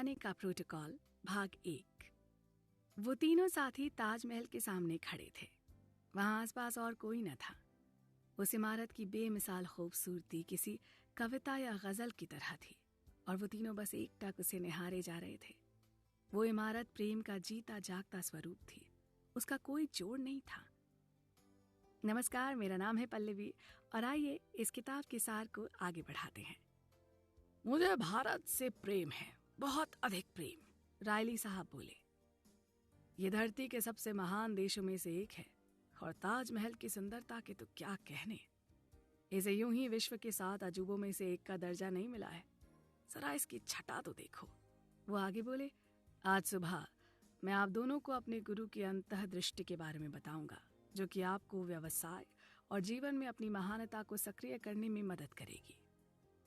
बचाने का प्रोटोकॉल भाग 1। वो तीनों साथी ताजमहल के सामने खड़े थे। वहां आसपास और कोई न था। उस इमारत की बेमिसाल खूबसूरती किसी कविता या गजल की तरह थी और वो तीनों बस एकटक उसे निहारे जा रहे थे। वो इमारत प्रेम का जीता जागता स्वरूप थी। उसका कोई जोड़ नहीं था। नमस्कार, मेरा नाम है पल्लवी और आइए इस किताब के सार को आगे बढ़ाते हैं। मुझे भारत से प्रेम है, बहुत अधिक प्रेम, रायली साहब बोले। ये धरती के सबसे महान देशों में से एक है और ताजमहल की सुंदरता के तो क्या कहने। इसे यूं ही विश्व के 7 अजूबों में से एक का दर्जा नहीं मिला है। जरा इसकी छटा तो देखो। वो आगे बोले, आज सुबह मैं आप दोनों को अपने गुरु की अंतःदृष्टि के बारे में बताऊंगा, जो कि आपको व्यवसाय और जीवन में अपनी महानता को सक्रिय करने में मदद करेगी।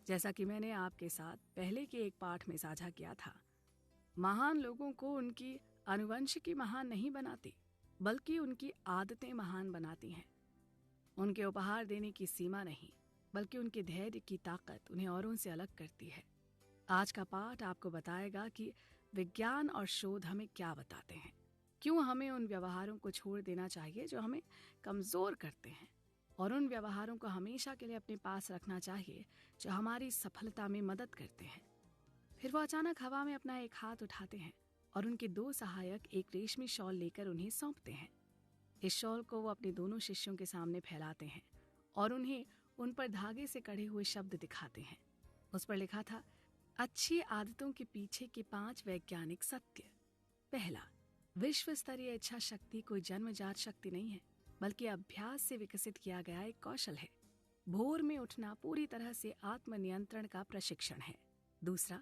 जैसा कि मैंने आपके साथ पहले के एक पाठ में साझा किया था, महान लोगों को उनकी आनुवंशिकी महान नहीं बनाती, बल्कि उनकी आदतें महान बनाती हैं। उनके उपहार देने की सीमा नहीं, बल्कि उनके धैर्य की ताकत उन्हें औरों से अलग करती है। आज का पाठ आपको बताएगा कि विज्ञान और शोध हमें क्या बताते हैं, क्यों हमें उन व्यवहारों को छोड़ देना चाहिए जो हमें कमजोर करते हैं, और उन व्यवहारों को हमेशा के लिए अपने पास रखना चाहिए जो हमारी सफलता में मदद करते हैं। फिर वो अचानक हवा में अपना एक हाथ उठाते हैं और उनके 2 सहायक एक रेशमी शॉल लेकर उन्हें सौंपते हैं। इस शॉल को वो अपने दोनों शिष्यों के सामने फैलाते हैं और उन्हें उन पर धागे से कढ़े हुए शब्द दिखाते हैं। उस पर लिखा था, अच्छी आदतों के पीछे के 5 वैज्ञानिक सत्य। पहला, विश्व स्तरीय इच्छा शक्ति कोई जन्मजात शक्ति नहीं है, बल्कि अभ्यास से विकसित किया गया एक कौशल है। भोर में उठना पूरी तरह से आत्मनियंत्रण का प्रशिक्षण है। दूसरा,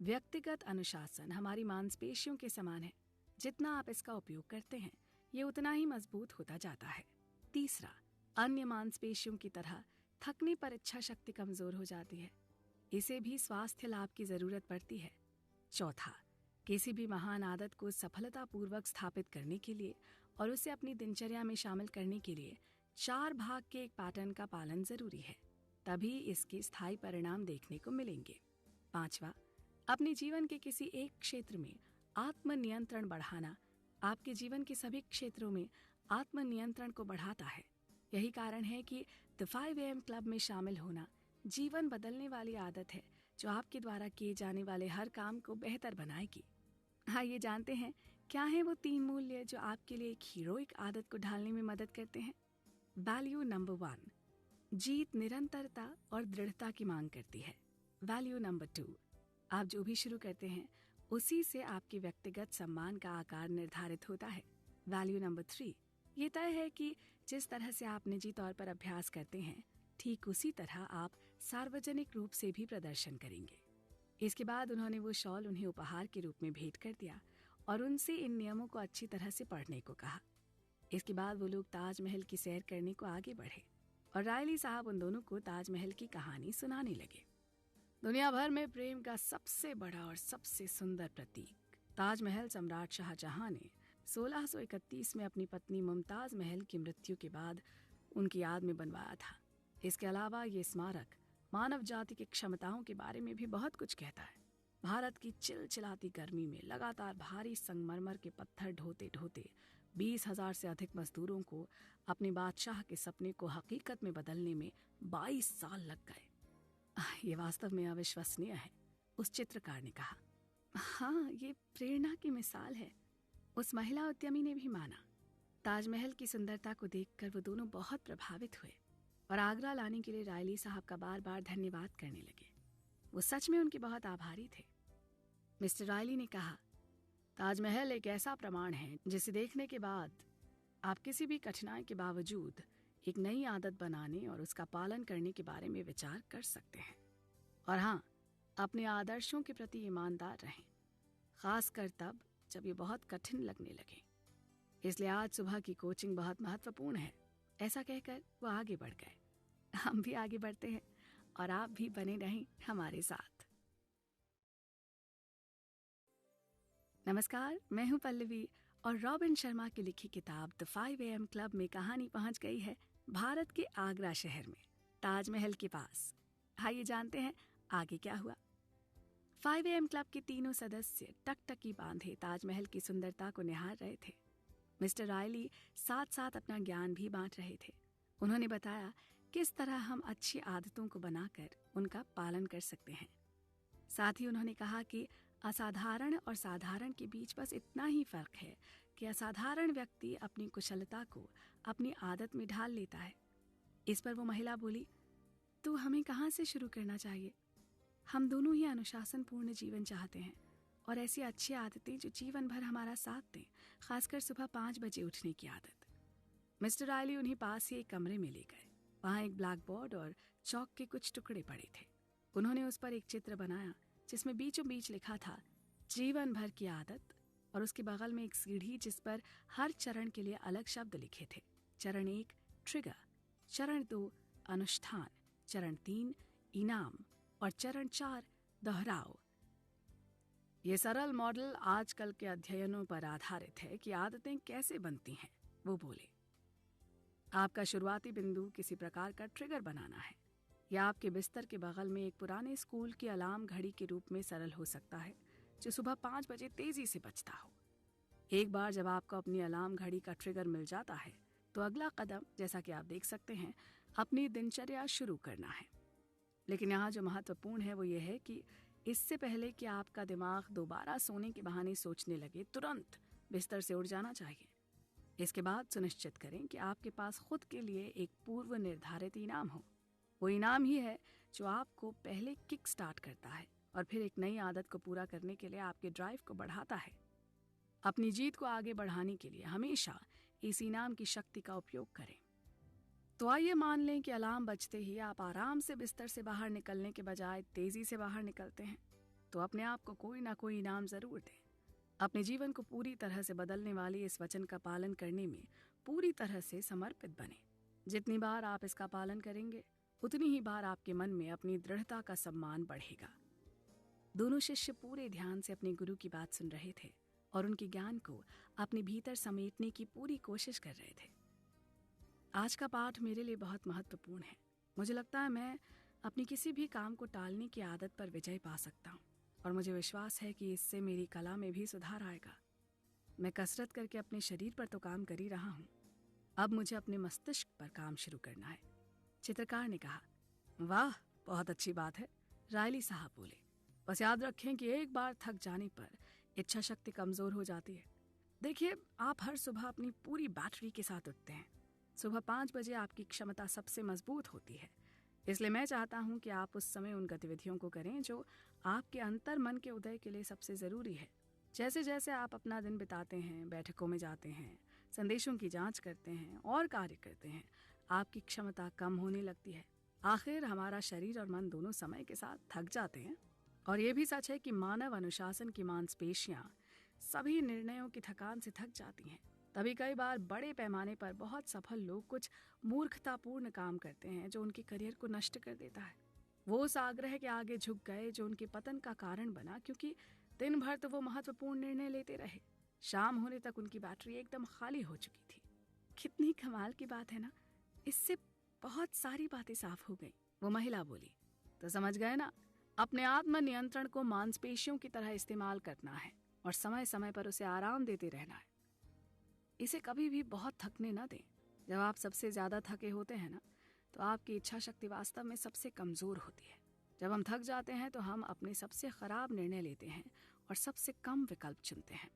व्यक्तिगत अनुशासन हमारी मांसपेशियों के समान है। जितना आप इसका उपयोग करते हैं, ये उतना ही मजबूत होता जाता है। तीसरा, अन्य मांसपेशियों की तरह थकने पर इच्छा शक्ति कमजोर हो जाती है। इसे भी स्वास्थ्य लाभ की जरूरत पड़ती है। चौथा, किसी भी महान आदत को सफलतापूर्वक स्थापित करने के लिए और उसे अपनी दिनचर्या में शामिल करने के लिए 4 भाग के एक पैटर्न का पालन जरूरी है, तभी इसके स्थायी परिणाम देखने को मिलेंगे। 5वां, अपने जीवन के किसी एक क्षेत्र में आत्मनियंत्रण बढ़ाना आपके जीवन के सभी क्षेत्रों में आत्मनियंत्रण को बढ़ाता है। यही कारण है कि द 5 AM क्लब में शामिल होना जीवन बदलने वाली आदत है, जो आपके द्वारा किए जाने वाले हर काम को बेहतर बनाएगी। हाँ, ये जानते हैं क्या है वो 3 मूल्य जो आपके लिए एक हीरोइक आदत को ढालने में मदद करते हैं? वैल्यू नंबर 1, जीत निरंतरता और दृढ़ता की मांग करती है। वैल्यू नंबर 2, आप जो भी शुरू करते हैं उसी से आपके व्यक्तिगत सम्मान का आकार निर्धारित होता है। वैल्यू नंबर 3, ये तय है कि जिस तरह से आप निजी तौर पर अभ्यास करते हैं, ठीक उसी तरह आप सार्वजनिक रूप से भी प्रदर्शन करेंगे। इसके बाद उन्होंने वो शॉल उन्हें उपहार के रूप में भेंट कर दिया और उनसे इन नियमों को अच्छी तरह से पढ़ने को कहा। इसके बाद वो लोग ताजमहल की सैर करने को आगे बढ़े और रायली साहब उन दोनों को ताजमहल की कहानी सुनाने लगे। दुनिया भर में प्रेम का सबसे बड़ा और सबसे सुंदर प्रतीक ताजमहल सम्राट शाहजहां ने 1631 में अपनी पत्नी मुमताज महल की मृत्यु के बाद उनकी याद में बनवाया था। इसके अलावा ये स्मारक मानव जाति की क्षमताओं के बारे में भी बहुत कुछ कहता है। भारत की चिलचिलाती गर्मी में लगातार भारी संगमरमर के पत्थर ढोते ढोते 20,000 से अधिक मजदूरों को अपने बादशाह के सपने को हकीकत में बदलने में 22 साल लग गए। ये वास्तव में अविश्वसनीय है, उस चित्रकार ने कहा। हाँ, ये प्रेरणा की मिसाल है, उस महिला उद्यमी ने भी माना। ताजमहल की सुंदरता को देखकर वो दोनों बहुत प्रभावित हुए और आगरा लाने के लिए रायली साहब का बार बार धन्यवाद करने लगे। वो सच में उनके बहुत आभारी थे। मिस्टर रायली ने कहा, ताजमहल एक ऐसा प्रमाण है जिसे देखने के बाद आप किसी भी कठिनाई के बावजूद एक नई आदत बनाने और उसका पालन करने के बारे में विचार कर सकते हैं। और हाँ, अपने आदर्शों के प्रति ईमानदार रहें, खासकर तब जब ये बहुत कठिन लगने लगे। इसलिए आज सुबह की कोचिंग बहुत महत्वपूर्ण है। ऐसा कहकर वो आगे बढ़ गए। हम भी आगे बढ़ते हैं और आप भी बने रहें हमारे साथ। नमस्कार, मैं हूं पल्लवी और रॉबिन शर्मा की लिखी किताब द 5 AM क्लब में कहानी पहुंच गई है भारत के आगरा शहर में, ताजमहल के पास। आइए जानते हैं आगे क्या हुआ। 5 AM क्लब के तीनों सदस्य टकटकी बांधे ताजमहल की सुंदरता को निहार रहे थे। मिस्टर रायली साथ साथ अपना ज्ञान भी बांट रहे थे। उन्होंने बताया किस तरह हम अच्छी आदतों को बनाकर उनका पालन कर सकते हैं। साथ ही उन्होंने कहा कि असाधारण और साधारण के बीच बस इतना ही फर्क है कि असाधारण व्यक्ति अपनी कुशलता को अपनी आदत में ढाल लेता है। इस पर वो महिला बोली, तो हमें कहाँ से शुरू करना चाहिए? हम दोनों ही अनुशासनपूर्ण जीवन चाहते हैं और ऐसी अच्छी आदतें जो जीवन भर हमारा साथ दें, खासकर सुबह 5 बजे उठने की आदत। मिस्टर रायली उन्हें पास ही एक कमरे में ले गए। वहाँ एक ब्लैक बोर्ड और चौक के कुछ टुकड़े पड़े थे। उन्होंने उस पर एक चित्र बनाया जिसमें बीचों बीच लिखा था जीवन भर की आदत, और उसके बगल में एक सीढ़ी जिस पर हर चरण के लिए अलग शब्द लिखे थे। चरण 1 ट्रिगर, चरण 2 अनुष्ठान, चरण 3 इनाम और चरण 4 दोहराओ। ये सरल मॉडल आजकल के अध्ययनों पर आधारित है कि आदतें कैसे बनती हैं। वो बोले, आपका शुरुआती बिंदु किसी प्रकार का ट्रिगर बनाना है। यह आपके बिस्तर के बगल में एक पुराने स्कूल की अलार्म घड़ी के रूप में सरल हो सकता है जो सुबह 5 बजे तेजी से बजता हो। एक बार जब आपको अपनी अलार्म घड़ी का ट्रिगर मिल जाता है तो अगला कदम, जैसा कि आप देख सकते हैं, अपनी दिनचर्या शुरू करना है। लेकिन यहाँ जो महत्वपूर्ण है वो ये है कि इससे पहले कि आपका दिमाग दोबारा सोने के बहाने सोचने लगे, तुरंत बिस्तर से उठ जाना चाहिए। इसके बाद सुनिश्चित करें कि आपके पास खुद के लिए एक पूर्व निर्धारित इनाम हो। वो इनाम ही है जो आपको पहले किक स्टार्ट करता है और फिर एक नई आदत को पूरा करने के लिए आपके ड्राइव को बढ़ाता है। अपनी जीत को आगे बढ़ाने के लिए हमेशा इस इनाम की शक्ति का उपयोग करें। तो आइए मान लें कि अलार्म बजते ही आप आराम से बिस्तर से बाहर निकलने के बजाय तेजी से बाहर निकलते हैं, तो अपने आप को कोई ना कोई इनाम जरूर दें। अपने जीवन को पूरी तरह से बदलने वाले इस वचन का पालन करने में पूरी तरह से समर्पित बने। जितनी बार आप इसका पालन करेंगे उतनी ही बार आपके मन में अपनी दृढ़ता का सम्मान बढ़ेगा। दोनों शिष्य पूरे ध्यान से अपने गुरु की बात सुन रहे थे और उनके ज्ञान को अपने भीतर समेटने की पूरी कोशिश कर रहे थे। आज का पाठ मेरे लिए बहुत महत्वपूर्ण है। मुझे लगता है मैं अपनी किसी भी काम को टालने की आदत पर विजय पा सकता हूँ और मुझे विश्वास है कि इससे मेरी कला में भी सुधार आएगा। मैं कसरत करके अपने शरीर पर तो काम कर ही रहा हूँ, अब मुझे अपने मस्तिष्क पर काम शुरू करना है। चित्रकार ने कहा, वाह, बहुत अच्छी बात है। रायली साहब बोले, बस याद रखें कि एक बार थक जाने पर इच्छा शक्ति कमजोर हो जाती है। देखिए, आप हर सुबह अपनी पूरी बैटरी के साथ उठते हैं। सुबह 5 बजे आपकी क्षमता सबसे मजबूत होती है, इसलिए मैं चाहता हूं कि आप उस समय उन गतिविधियों को करें जो आपके अंतर मन के उदय के लिए सबसे ज़रूरी है। जैसे जैसे आप अपना दिन बिताते हैं, बैठकों में जाते हैं, संदेशों की जांच करते हैं और कार्य करते हैं, आपकी क्षमता कम होने लगती है। आखिर हमारा शरीर और मन दोनों समय के साथ थक जाते हैं। और ये भी सच है कि मानव अनुशासन की मांसपेशियां सभी निर्णयों की थकान से थक जाती हैं। तभी कई बार बड़े पैमाने पर बहुत सफल लोग कुछ मूर्खतापूर्ण काम करते हैं जो उनके करियर को नष्ट कर देता है। वो उस आग्रह के आगे झुक गए जो उनके पतन का कारण बना, क्योंकि दिन भर तो वो महत्वपूर्ण निर्णय लेते रहे। शाम होने तक उनकी बैटरी एकदम खाली हो चुकी थी। कितनी कमाल की बात है ना। इससे बहुत सारी बातें साफ हो गई। वो महिला बोली, तो समझ गए ना, अपने आत्म नियंत्रण को मांसपेशियों की तरह इस्तेमाल करना है और समय समय पर उसे आराम देते रहना है। इसे कभी भी बहुत थकने न दें। जब आप सबसे ज्यादा थके होते हैं ना, तो आपकी इच्छा शक्ति वास्तव में सबसे कमजोर होती है। जब हम थक जाते हैं तो हम अपने सबसे खराब निर्णय लेते हैं और सबसे कम विकल्प चुनते हैं।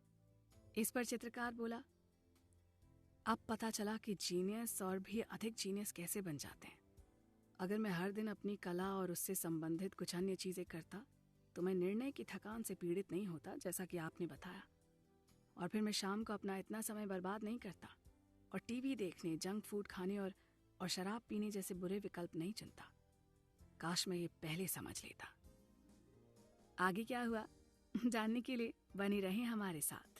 इस पर चित्रकार बोला, अब पता चला कि जीनियस और भी अधिक जीनियस कैसे बन जाते हैं। अगर मैं हर दिन अपनी कला और उससे संबंधित कुछ अन्य चीजें करता तो मैं निर्णय की थकान से पीड़ित नहीं होता, जैसा कि आपने बताया। और फिर मैं शाम को अपना इतना समय बर्बाद नहीं करता और टीवी देखने, जंक फूड खाने और शराब पीने जैसे बुरे विकल्प नहीं चुनता। काश मैं ये पहले समझ लेता। आगे क्या हुआ जानने के लिए बने रहें हमारे साथ।